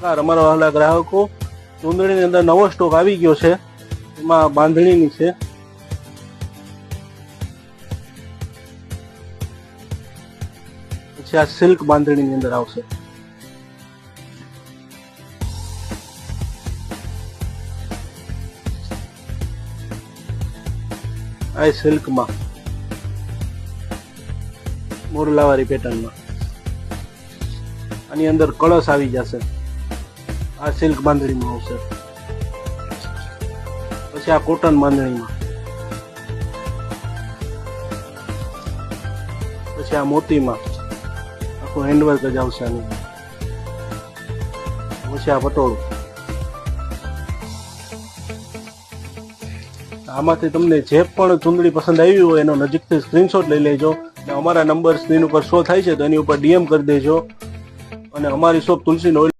અમારા વાલા ગ્રાહકો, ચૂંદડીની અંદર નવો સ્ટોક આવી ગયો છે, એમાં બાંધણીની છે. પછી આ સિલ્ક બાંધણીની અંદર આવશે. આ સિલ્કમાં મોરલાવાળી પેટર્નમાં આની અંદર કળશ આવી જશે. આ સિલ્ક બાંધણીમાં આવશે. પછી આ કોટન બાંધણીમાં, પછી આ મોતીમાં આખું હેન્ડવર્ક જ આવશે આની. પછી આ પટોળું. આમાંથી તમને જે પણ ચૂંદડી પસંદ આવી હોય એનો નજીકથી સ્ક્રીનશોટ લઈ લેજો અને અમારા નંબર સ્ક્રીન ઉપર શો થાય છે તો એની ઉપર DM કરી દેજો. અને અમારી શોપ તુલસી